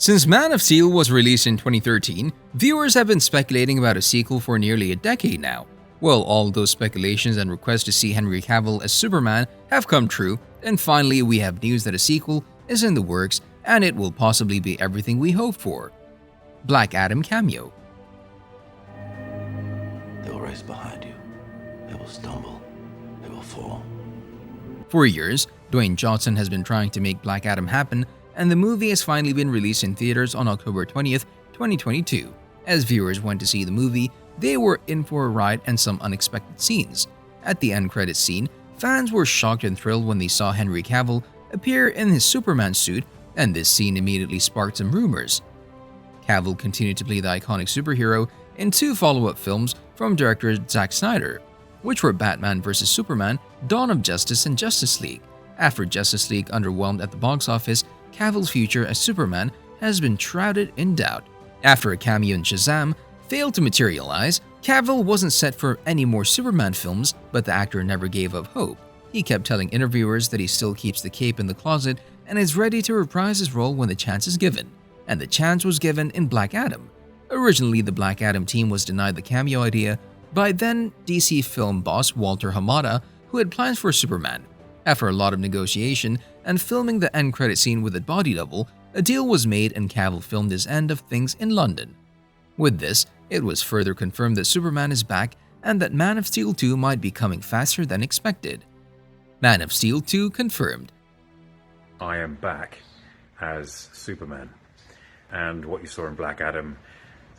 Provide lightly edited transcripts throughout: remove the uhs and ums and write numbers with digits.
Since Man of Steel was released in 2013, viewers have been speculating about a sequel for nearly a decade now. Well, all those speculations and requests to see Henry Cavill as Superman have come true, and finally we have news that a sequel is in the works and it will possibly be everything we hoped for. Black Adam cameo. They will race behind you. They will stumble. They will fall. For years, Dwayne Johnson has been trying to make Black Adam happen, and the movie has finally been released in theaters on October 20th, 2022. As viewers went to see the movie, they were in for a ride and some unexpected scenes. At the end credits scene, fans were shocked and thrilled when they saw Henry Cavill appear in his Superman suit, and this scene immediately sparked some rumors. Cavill continued to play the iconic superhero in 2 follow-up films from director Zack Snyder, which were Batman vs. Superman, Dawn of Justice, and Justice League. After Justice League underwhelmed at the box office, Cavill's future as Superman has been shrouded in doubt. After a cameo in Shazam failed to materialize, Cavill wasn't set for any more Superman films, but the actor never gave up hope. He kept telling interviewers that he still keeps the cape in the closet and is ready to reprise his role when the chance is given. And the chance was given in Black Adam. Originally, the Black Adam team was denied the cameo idea by then DC film boss Walter Hamada, who had plans for Superman. After a lot of negotiation and filming the end credit scene with a body double, a deal was made and Cavill filmed his end of things in London. With this, it was further confirmed that Superman is back and that Man of Steel 2 might be coming faster than expected. Man of Steel 2 confirmed. I am back as Superman, and what you saw in Black Adam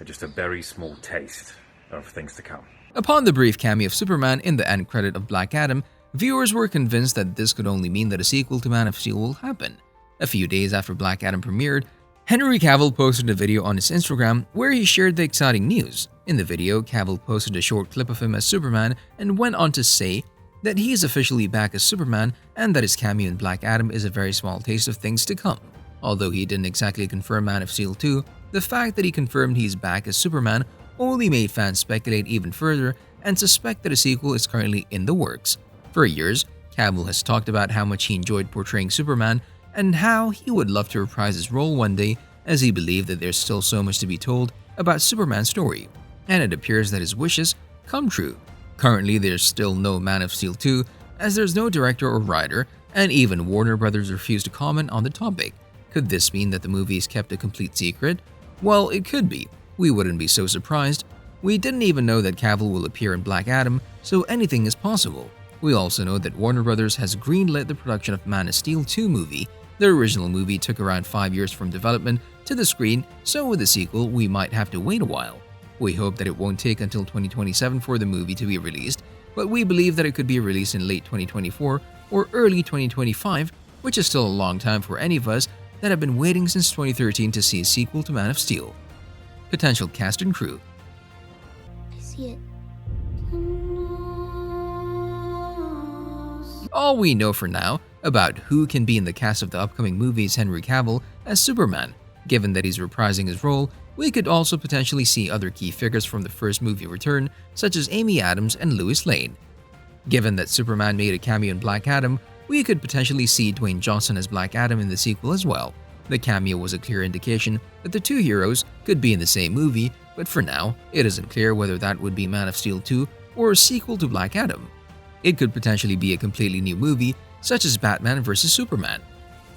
are just a very small taste of things to come. Upon the brief cameo of Superman in the end credit of Black Adam, viewers were convinced that this could only mean that a sequel to Man of Steel will happen. A few days after Black Adam premiered, Henry Cavill posted a video on his Instagram where he shared the exciting news. In the video, Cavill posted a short clip of him as Superman and went on to say that he is officially back as Superman and that his cameo in Black Adam is a very small taste of things to come. Although he didn't exactly confirm Man of Steel 2, the fact that he confirmed he's back as Superman only made fans speculate even further and suspect that a sequel is currently in the works. For years, Cavill has talked about how much he enjoyed portraying Superman and how he would love to reprise his role one day, as he believed that there's still so much to be told about Superman's story, and it appears that his wishes come true. Currently, there's still no Man of Steel 2, as there's no director or writer, and even Warner Brothers refused to comment on the topic. Could this mean that the movie is kept a complete secret? Well, it could be. We wouldn't be so surprised. We didn't even know that Cavill will appear in Black Adam, so anything is possible. We also know that Warner Brothers has greenlit the production of Man of Steel 2 movie. The original movie took around 5 years from development to the screen, so with the sequel, we might have to wait a while. We hope that it won't take until 2027 for the movie to be released, but we believe that it could be released in late 2024 or early 2025, which is still a long time for any of us that have been waiting since 2013 to see a sequel to Man of Steel. Potential cast and crew. I see it. All we know for now about who can be in the cast of the upcoming movie is Henry Cavill as Superman. Given that he's reprising his role, we could also potentially see other key figures from the first movie return, such as Amy Adams and Lois Lane. Given that Superman made a cameo in Black Adam, we could potentially see Dwayne Johnson as Black Adam in the sequel as well. The cameo was a clear indication that the two heroes could be in the same movie, but for now, it isn't clear whether that would be Man of Steel 2 or a sequel to Black Adam. It could potentially be a completely new movie, such as Batman vs. Superman.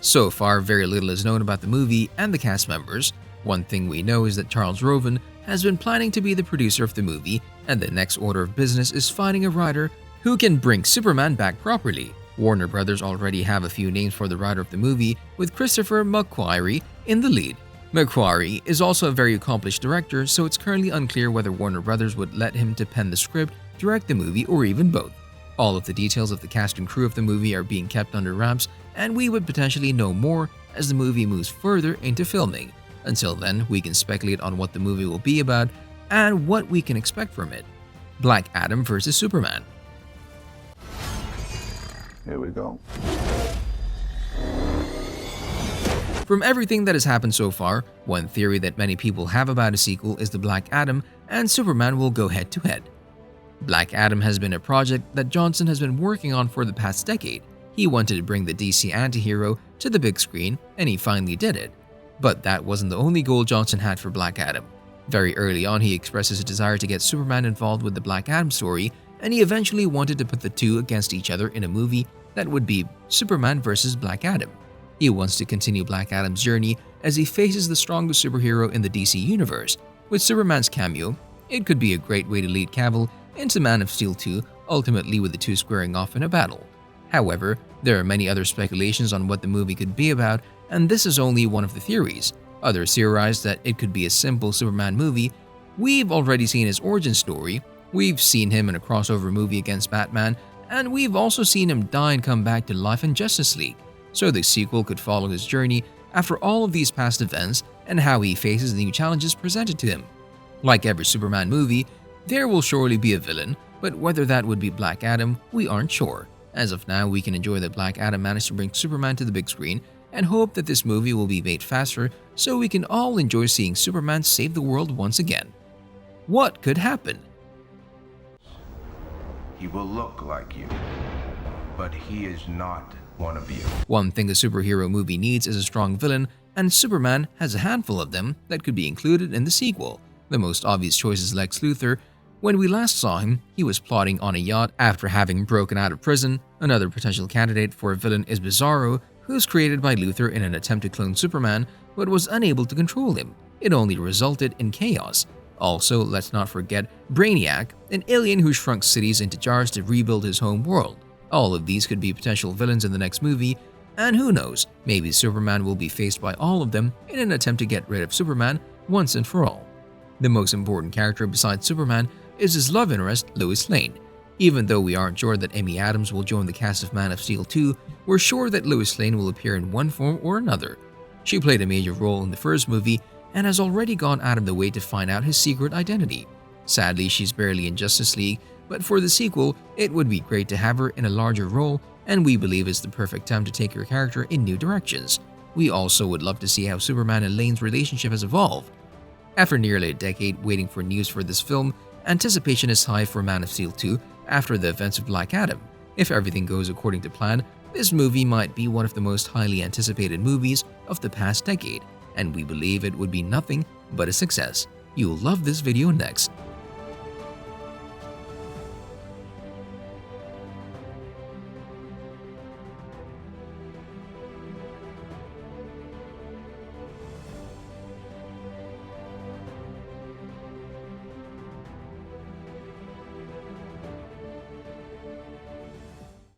So far, very little is known about the movie and the cast members. One thing we know is that Charles Roven has been planning to be the producer of the movie, and the next order of business is finding a writer who can bring Superman back properly. Warner Brothers already have a few names for the writer of the movie, with Christopher McQuarrie in the lead. McQuarrie is also a very accomplished director, so it's currently unclear whether Warner Brothers would let him to pen the script, direct the movie, or even both. All of the details of the cast and crew of the movie are being kept under wraps, and we would potentially know more as the movie moves further into filming. Until then, we can speculate on what the movie will be about and what we can expect from it. Black Adam vs. Superman. Here we go. From everything that has happened so far, one theory that many people have about a sequel is the Black Adam and Superman will go head-to-head. Black Adam has been a project that Johnson has been working on for the past decade. He wanted to bring the DC antihero to the big screen, and he finally did it. But that wasn't the only goal Johnson had for Black Adam. Very early on, he expressed his desire to get Superman involved with the Black Adam story, and he eventually wanted to put the two against each other in a movie that would be Superman vs. Black Adam. He wants to continue Black Adam's journey as he faces the strongest superhero in the DC universe. With Superman's cameo, it could be a great way to lead Cavill into Man of Steel 2, ultimately with the two squaring off in a battle. However, there are many other speculations on what the movie could be about, and this is only one of the theories. Others theorize that it could be a simple Superman movie. We've already seen his origin story, we've seen him in a crossover movie against Batman, and we've also seen him die and come back to life in Justice League. So the sequel could follow his journey after all of these past events and how he faces the new challenges presented to him. Like every Superman movie, there will surely be a villain, but whether that would be Black Adam, we aren't sure. As of now, we can enjoy that Black Adam managed to bring Superman to the big screen and hope that this movie will be made faster so we can all enjoy seeing Superman save the world once again. What could happen? He will look like you, but he is not one of you. One thing a superhero movie needs is a strong villain, and Superman has a handful of them that could be included in the sequel. The most obvious choice is Lex Luthor. When we last saw him, he was plotting on a yacht after having broken out of prison. Another potential candidate for a villain is Bizarro, who's created by Luthor in an attempt to clone Superman, but was unable to control him. It only resulted in chaos. Also, let's not forget Brainiac, an alien who shrunk cities into jars to rebuild his home world. All of these could be potential villains in the next movie, and who knows, maybe Superman will be faced by all of them in an attempt to get rid of Superman once and for all. The most important character besides Superman is his love interest, Lois Lane. Even though we aren't sure that Amy Adams will join the cast of Man of Steel 2, we're sure that Lois Lane will appear in one form or another. She played a major role in the first movie and has already gone out of the way to find out his secret identity. Sadly, she's barely in Justice League, but for the sequel, it would be great to have her in a larger role, and we believe it's the perfect time to take her character in new directions. We also would love to see how Superman and Lane's relationship has evolved. After nearly a decade waiting for news for this film, anticipation is high for Man of Steel 2 after the events of Black Adam. If everything goes according to plan, this movie might be one of the most highly anticipated movies of the past decade, and we believe it would be nothing but a success. You'll love this video next.